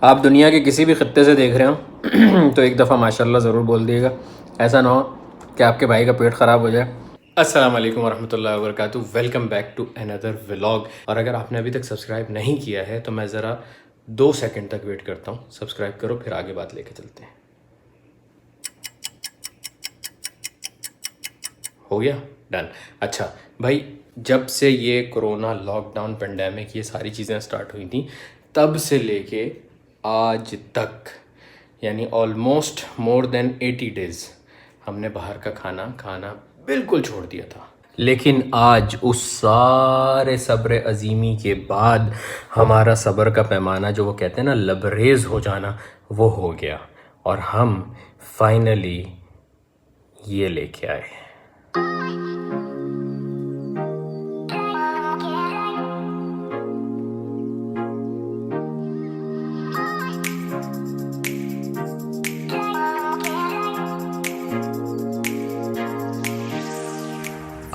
आप दुनिया के किसी भी खत्ते से देख रहे हो तो एक दफ़ा माशाल्लाह ज़रूर बोल दिएगा, ऐसा ना हो कि आपके भाई का पेट ख़राब हो जाए। अस्सलाम वालेकुम वरहमतुल्लाहि वबरकातुहू, welcome back to another vlog. और अगर आपने अभी तक सब्सक्राइब नहीं किया है तो मैं ज़रा 2 सेकंड तक वेट करता हूँ। सब्सक्राइब करो, फिर आगे बात लेके चलते हैं। हो गया डन। अच्छा भाई, जब से ये कोरोना, लॉकडाउन, पेंडेमिक, ये सारी चीज़ें स्टार्ट हुई थी, तब से लेके आज तक यानी ऑलमोस्ट मोर देन 80 डेज़ हमने बाहर का खाना खाना बिल्कुल छोड़ दिया था। लेकिन आज उस सारे सब्र अजीमी के बाद हमारा सब्र का पैमाना, जो वो कहते हैं ना लबरेज हो जाना, वो हो गया और हम फाइनली ये लेके आए।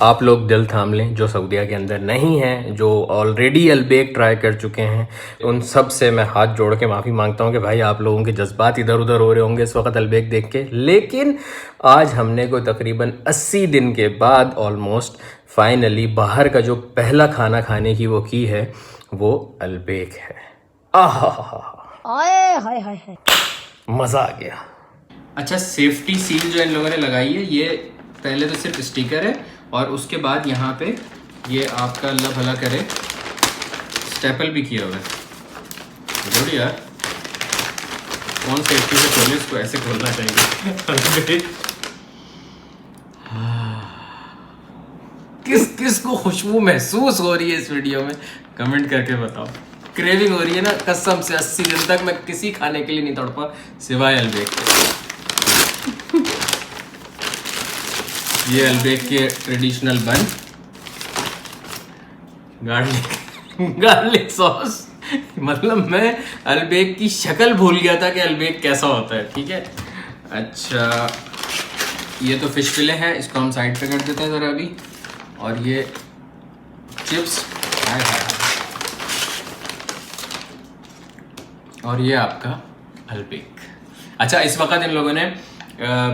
आप लोग दिल थाम लें, जो सऊदीया के अंदर नहीं हैं, जो ऑलरेडी अलबेक ट्राई कर चुके हैं, उन सब से मैं हाथ जोड़ के माफ़ी मांगता हूं कि भाई आप लोगों के जज्बात इधर उधर हो रहे होंगे इस वक्त अलबेक देख के। लेकिन आज हमने कोई तकरीबन 80 दिन के बाद ऑलमोस्ट फाइनली बाहर का जो पहला खाना खाने की वो की है, वो अलबेक है। आहा, मज़ा आ गया। अच्छा, सेफ्टी सील जो इन लोगों ने लगाई है, ये पहले तो सिर्फ स्टिकर है और उसके बाद यहाँ पे ये आपका अल्लाह भला करे स्टेपल भी किया हुआ है। जरूरी यार, कौन सेफ्टी से खोले इसको, ऐसे खोलना चाहिए। किस किस को खुशबू महसूस हो रही है इस वीडियो में, कमेंट करके बताओ। क्रेविंग हो रही है ना, कसम से 80 दिन तक मैं किसी खाने के लिए नहीं तड़पा सिवाय अलबेक के। ये अलबेक के ट्रेडिशनल बन, गार्लिक सॉस। मतलब मैं अलबेक की शक्ल भूल गया था कि अलबेक कैसा होता है। ठीक है, अच्छा ये तो फिश फिले है, इसको हम साइड पे कर देते हैं ज़रा अभी। और ये चिप्स और ये आपका अलबेक। अच्छा, इस वक्त इन लोगों ने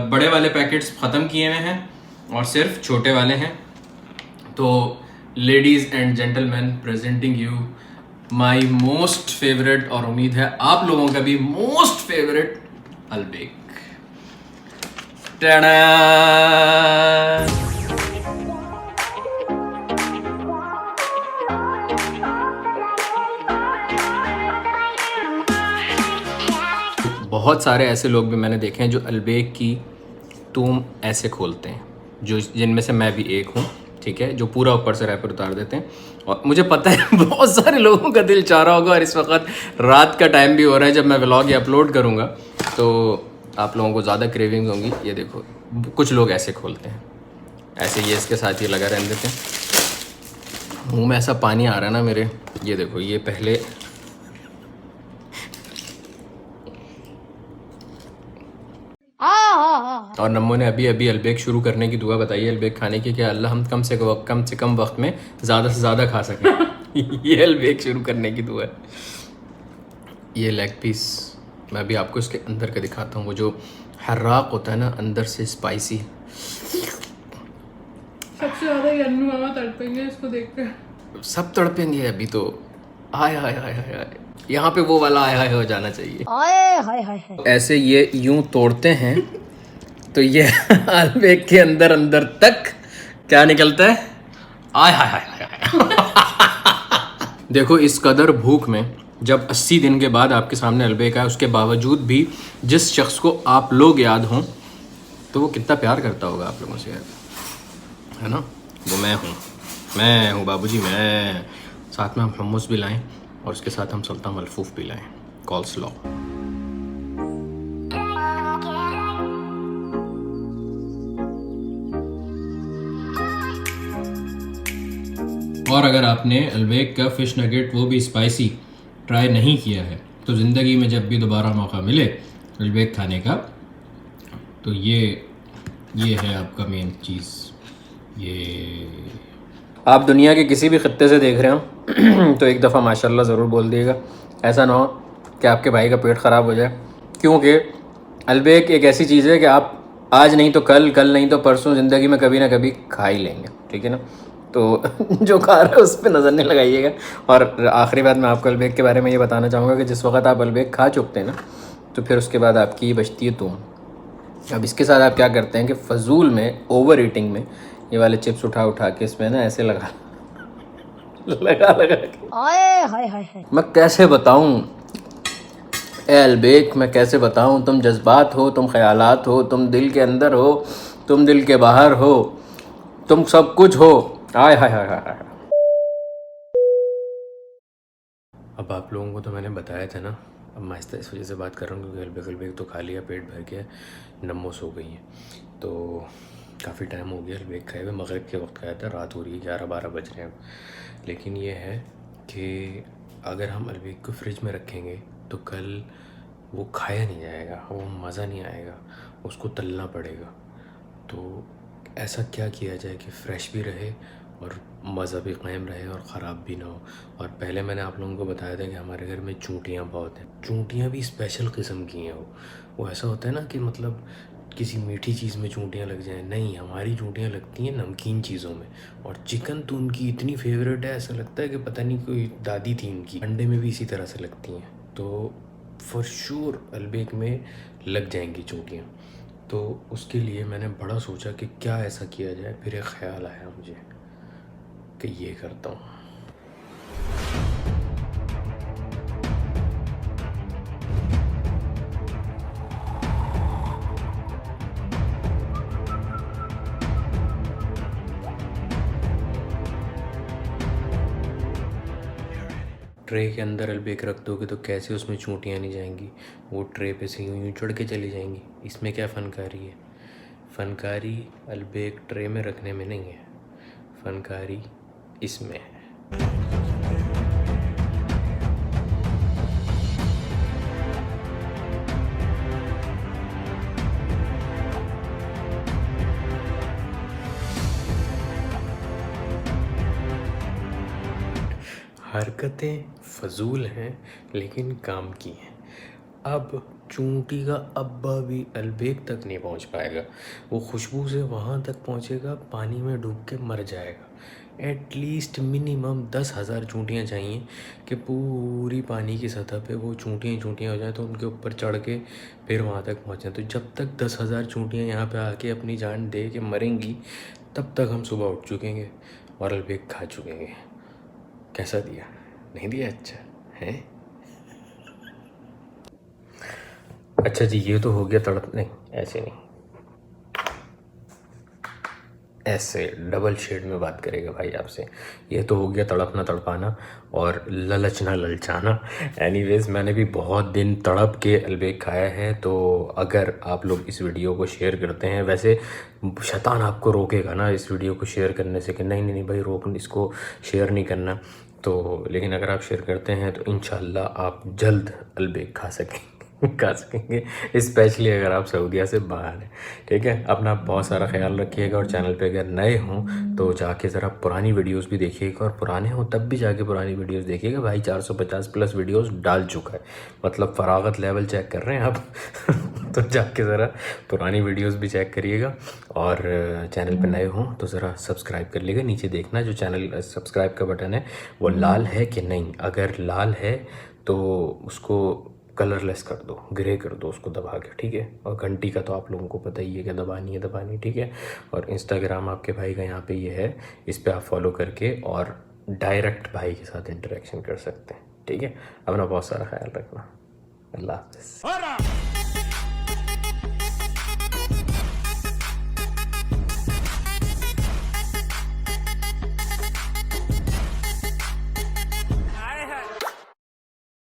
बड़े वाले पैकेट्स ख़त्म किए हुए हैं और सिर्फ छोटे वाले हैं। तो ladies and gentleman, presenting you my most favourite, और उम्मीद है आप लोगों का भी मोस्ट फेवरेट अलबेक। टाडा! बहुत सारे ऐसे लोग भी मैंने देखे हैं जो अलबेक की टूम ऐसे खोलते हैं, जो जिनमें से मैं भी एक हूँ। ठीक है, जो पूरा ऊपर से रैपर उतार देते हैं। और मुझे पता है बहुत सारे लोगों का दिल चाह रहा होगा, और इस वक्त रात का टाइम भी हो रहा है जब मैं व्लॉग ये अपलोड करूँगा, तो आप लोगों को ज़्यादा क्रेविंग होंगी। ये देखो, कुछ लोग ऐसे खोलते हैं, ऐसे ये इसके साथ ये लगा रहने देते हैं। मुँह में ऐसा पानी आ रहा है ना मेरे। ये देखो, ये पहले और नम्मो ने अभी अभी अलबेक शुरू करने की दुआ बताई है, अलबेक खाने की, कि अल्लाह हम कम से कम वक्त में ज़्यादा से ज़्यादा खा सकें। ये अलबेक शुरू करने की दुआ है। ये लेग पीस मैं अभी आपको इसके अंदर का दिखाता हूँ, वो जो हर्राक होता है ना अंदर से, स्पाइसी। सबसे ज़्यादा यन्नू मामा तड़पेंगे इसको देखकर। सब तड़पेंगे अभी तो। हाय हाय हाय हाय हाय, यहाँ पे वो वाला आय हाय हो जाना चाहिए। हाय हाय हाय। ऐसे ये यूं तोड़ते हैं तो ये अलबेक के अंदर अंदर तक क्या निकलता है, आय हाय हाय हाय। देखो, इस कदर भूख में जब 80 दिन के बाद आपके सामने अलबेक आया, उसके बावजूद भी जिस शख्स को आप लोग याद हों, तो वो कितना प्यार करता होगा आप लोगों से यार, है ना। वो मैं हूँ बाबूजी, मैं। साथ में हम hummus भी लाएं और उसके साथ हम सुल्तान मलफूफ भी लाएं, कॉल्सलॉ। और अगर आपने अलबेक का फ़िश नगेट, वो भी स्पाइसी, ट्राई नहीं किया है, तो ज़िंदगी में जब भी दोबारा मौका मिले अलबेक खाने का, तो ये है आपका मेन चीज़। ये आप दुनिया के किसी भी खत्ते से देख रहे हो तो एक दफ़ा माशाल्लाह ज़रूर बोल दिएगा, ऐसा ना हो कि कि आपके भाई का पेट ख़राब हो जाए, क्योंकि अलबेक एक ऐसी चीज़ है कि आप आज नहीं तो कल, कल नहीं तो परसों ज़िंदगी में कभी ना कभी खा ही लेंगे, ठीक है ना। तो जो खा रहा है उस पर नज़र नहीं लगाइएगा। और आखिरी बात मैं आपको अलबेक के बारे में ये बताना चाहूँगा कि जिस वक्त आप अलबेक खा चुकते हैं ना, तो फिर उसके बाद आपकी बचती है तुम। अब इसके साथ आप क्या करते हैं कि फजूल में, ओवर ईटिंग में, ये वाले चिप्स उठा के इसमें ना ऐसे लगा के मैं कैसे बताऊं ए अलबेक, मैं कैसे बताऊं, तुम जज्बात हो, तुम ख्यालात हो, तुम दिल के अंदर हो, तुम दिल के बाहर हो, तुम सब कुछ हो। हाय हाय हाय हाय। अब आप लोगों को तो मैंने बताया था ना, अब मैं इस वजह से बात कर रहा हूँ क्योंकि अलबेक तो खा लिया, पेट भर गया, नमोस हो गई है। तो काफ़ी टाइम हो गया अलबेक खाए हुए, मगरिब के वक्त खाया था, रात हो रही है, 11-12 बज रहे हैं। लेकिन ये है कि अगर हम अलबेक को फ्रिज में रखेंगे तो कल वो खाया नहीं जाएगा, वो मज़ा नहीं आएगा, उसको तलना पड़ेगा। तो ऐसा क्या किया जाए कि फ़्रेश भी रहे और मज़ा भी कायम रहे और ख़राब भी ना हो। और पहले मैंने आप लोगों को बताया था कि हमारे घर में चूंटियाँ बहुत हैं, चूंटियाँ भी स्पेशल किस्म की हैं। वो ऐसा होता है ना कि मतलब किसी मीठी चीज़ में चूंटियाँ लग जाएं, नहीं, हमारी चूंटियाँ लगती हैं नमकीन चीज़ों में। और चिकन तो उनकी इतनी फेवरेट है, ऐसा लगता है कि पता नहीं कोई दादी थी इनकी। अंडे में भी इसी तरह से लगती हैं। तो फॉर श्योर अलबेक में लग जाएंगी चूंटियाँ। तो उसके लिए मैंने बड़ा सोचा कि क्या ऐसा किया जाए। फिर एक ख़्याल आया मुझे कि ये करता हूँ। ट्रे के अंदर अलबेक रख दोगे तो कैसे उसमें चूंटियाँ नहीं जाएंगी, वो ट्रे पे से यूँ चढ़ के चली जाएंगी। इसमें क्या फ़नकारी है? फ़नकारी अलबेक ट्रे में रखने में नहीं है, फ़नकारी इसमें है। हरकतें फजूल हैं लेकिन काम की हैं। अब चूंटी का अब्बा भी अलबेक तक नहीं पहुंच पाएगा, वो खुशबू से वहाँ तक पहुँचेगा, पानी में डूब के मर जाएगा। एटलीस्ट मिनिमम 10,000 चूंटियाँ चाहिए कि पूरी पानी की सतह पे वो चूंटियाँ हो जाए, तो उनके ऊपर चढ़ के फिर वहाँ तक पहुँचें। तो जब तक 10,000 चूंटियाँ यहाँ पे आके अपनी जान दे के मरेंगी, तब तक हम सुबह उठ चुकेंगे और अलबेक खा चुकेंगे। कैसा दिया? नहीं दिया? अच्छा है। अच्छा जी, ये तो हो गया तड़प, नहीं ऐसे नहीं, ऐसे डबल शेड में बात करेगा भाई आपसे। ये तो हो गया तड़पना तड़पाना और ललचना ललचाना। एनीवेज, मैंने भी बहुत दिन तड़प के अलबेक खाया है। तो अगर आप लोग इस वीडियो को शेयर करते हैं, वैसे शैतान आपको रोकेगा ना इस वीडियो को शेयर करने से कि नहीं नहीं नहीं भाई रोक, इसको शेयर नहीं करना। तो लेकिन अगर आप शेयर करते हैं तो इंशाल्लाह आप जल्द अलबेक खा सकेंगे, स्पेशली अगर आप सऊदीया से बाहर हैं, ठीक है। अपना बहुत सारा ख्याल रखिएगा और चैनल पे अगर नए हों तो जाके ज़रा पुरानी वीडियोस भी देखिएगा, और पुराने हों तब भी जाके पुरानी वीडियोस देखिएगा। भाई 450 प्लस वीडियोस डाल चुका है, मतलब फरागत लेवल चेक कर रहे हैं आप तो जाके ज़रा पुरानी वीडियोस भी चेक करिएगा। और चैनल पे नए हों तो ज़रा सब्सक्राइब कर लीजिएगा। नीचे देखना जो चैनल सब्सक्राइब का बटन है वो लाल है कि नहीं, अगर लाल है तो उसको कलरलेस कर दो, ग्रे कर दो उसको दबा के, ठीक है। और घंटी का तो आप लोगों को पता ही है कि दबानी, ठीक है। और इंस्टाग्राम आपके भाई का यहाँ पे ये है, इस पर आप फॉलो करके और डायरेक्ट भाई के साथ इंटरेक्शन कर सकते हैं, ठीक है। अपना बहुत सारा ख्याल रखना। अल्लाह हाफ़िज़।